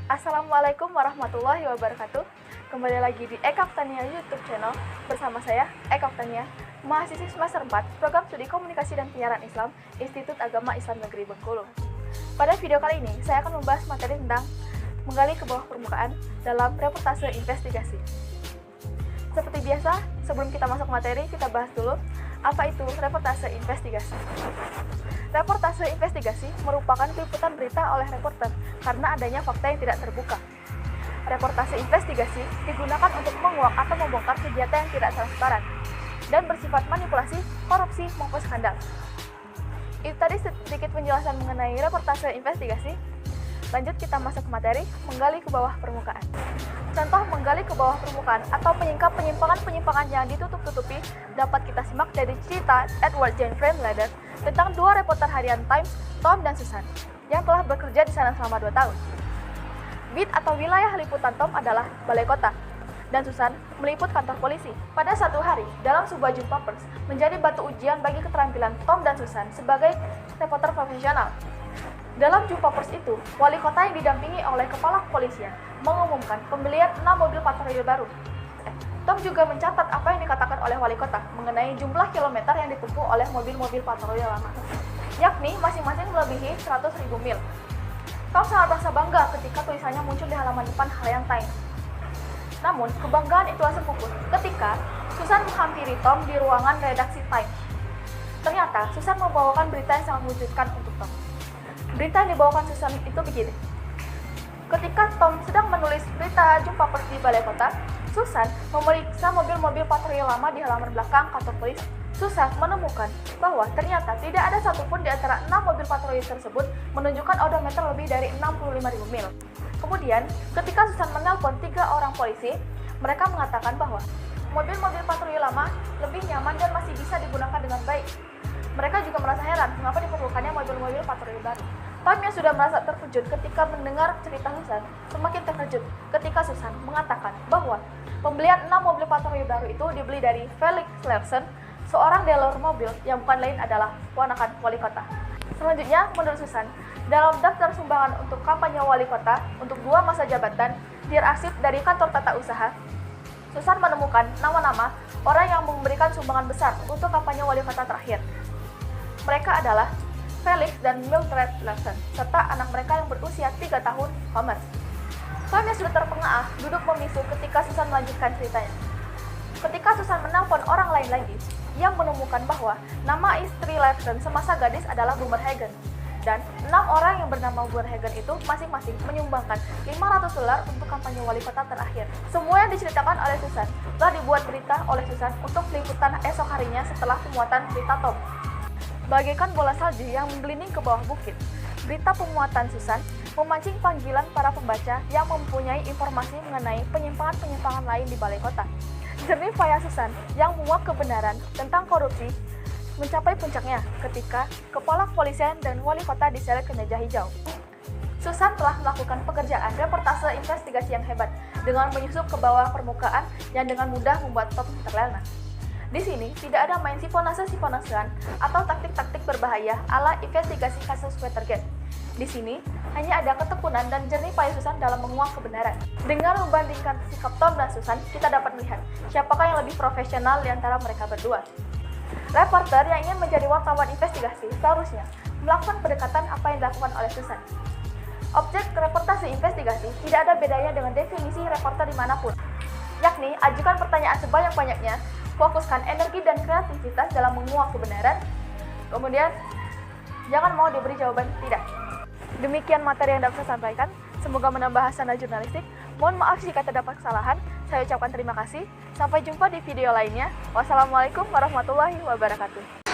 Assalamualaikum warahmatullahi wabarakatuh. Kembali lagi di Eka Aftania YouTube channel bersama saya, Eka Aftania, mahasiswi semester 4 Program Studi Komunikasi dan Penyiaran Islam, Institut Agama Islam Negeri Bengkulu. Pada video kali ini, saya akan membahas materi tentang menggali ke bawah permukaan dalam reportase investigasi. Seperti biasa, sebelum kita masuk materi, kita bahas dulu apa itu reportase investigasi. Reportase investigasi merupakan peliputan berita oleh reporter karena adanya fakta yang tidak terbuka. Reportase investigasi digunakan untuk menguak atau membongkar kegiatan yang tidak transparan dan bersifat manipulasi, korupsi, maupun skandal. Itu tadi sedikit penjelasan mengenai reportase investigasi. Lanjut kita masuk ke materi, menggali ke bawah permukaan. Contoh menggali ke bawah permukaan atau menyingkap penyimpangan-penyimpangan yang ditutup-tutupi dapat kita simak dari cerita Edward Jane Friedlander tentang dua reporter harian Times, Tom dan Susan, yang telah bekerja di sana selama 2 tahun. Beat atau wilayah liputan Tom adalah balai kota, dan Susan meliput kantor polisi. Pada satu hari, dalam sebuah jumpa pers, menjadi batu ujian bagi keterampilan Tom dan Susan sebagai reporter profesional. Dalam jumpa pers itu, wali kota yang didampingi oleh kepala kepolisian mengumumkan pembelian 6 mobil patroli baru. Tom juga mencatat apa yang dikatakan oleh wali kota mengenai jumlah kilometer yang ditempuh oleh mobil-mobil patroli lama, yakni masing-masing melebihi 100.000 mil. Tom sangat merasa bangga ketika tulisannya muncul di halaman depan Harian Times. Namun, kebanggaan itu langsung pupus ketika Susan menghampiri Tom di ruangan redaksi Times. Ternyata, Susan membawakan berita yang sangat mengejutkan untuk Tom. Berita yang dibawakan Susan itu begini. Ketika Tom sedang menulis berita jumpa pers di balai kota, Susan memeriksa mobil-mobil patroli lama di halaman belakang kantor polisi. Susan menemukan bahwa ternyata tidak ada satupun di antara 6 mobil patroli tersebut menunjukkan odometer lebih dari 65.000 mil. Kemudian, ketika Susan menelpon 3 orang polisi, mereka mengatakan bahwa mobil-mobil patroli lama lebih nyaman dan masih bisa digunakan dengan baik. Mereka juga merasa heran mengapa diperlukannya mobil-mobil patroli baru. Tom yang sudah merasa terkejut ketika mendengar cerita Susan, semakin terkejut ketika Susan mengatakan bahwa pembelian 6 mobil patroli baru itu dibeli dari Felix Larsen, seorang dealer mobil yang bukan lain adalah ponakan wali kota. Selanjutnya, menurut Susan, dalam daftar sumbangan untuk kampanye wali kota untuk 2 masa jabatan, diarsip dari kantor tata usaha, Susan menemukan nama-nama orang yang memberikan sumbangan besar untuk kampanye wali kota terakhir. Mereka adalah Felix dan Mildred Larsen, serta anak mereka yang berusia 3 tahun, Homer. Tom yang sudah terpengah duduk memisu ketika Susan melanjutkan ceritanya. Ketika Susan menelpon orang lain lagi, ia menemukan bahwa nama istri Larsen semasa gadis adalah Bummerhagen, dan 6 orang yang bernama Bummerhagen itu masing-masing menyumbangkan $500 untuk kampanye wali kota terakhir. Semua yang diceritakan oleh Susan telah dibuat berita oleh Susan untuk peliputan esok harinya setelah pemuatan berita Tom. Bagaikan bola salju yang menggelinding ke bawah bukit, berita pemuatan Susan memancing panggilan para pembaca yang mempunyai informasi mengenai penyimpangan-penyimpangan lain di balai kota. Jernih payah Susan yang menguak kebenaran tentang korupsi mencapai puncaknya ketika kepala kepolisian dan wali kota diseret ke meja hijau. Susan telah melakukan pekerjaan reportase investigasi yang hebat dengan menyusup ke bawah permukaan yang dengan mudah membuat Tom terlena. Di sini tidak ada main siponase-siponasean atau taktik-taktik berbahaya ala investigasi kasus Watergate. Di sini hanya ada ketekunan dan jernih payah Susan dalam menguak kebenaran. Dengan membandingkan sikap Tom dan Susan, kita dapat melihat siapakah yang lebih profesional di antara mereka berdua. Reporter yang ingin menjadi wartawan investigasi seharusnya melakukan pendekatan apa yang dilakukan oleh Susan. Objek reportase investigasi tidak ada bedanya dengan definisi reporter dimanapun, yakni ajukan pertanyaan sebanyak-banyaknya, fokuskan energi dan kreativitas dalam menguak kebenaran, kemudian jangan mau diberi jawaban tidak. Demikian materi yang dapat saya sampaikan, semoga menambah hasanah jurnalistik. Mohon maaf jika terdapat kesalahan, saya ucapkan terima kasih. Sampai jumpa di video lainnya. Wassalamualaikum warahmatullahi wabarakatuh.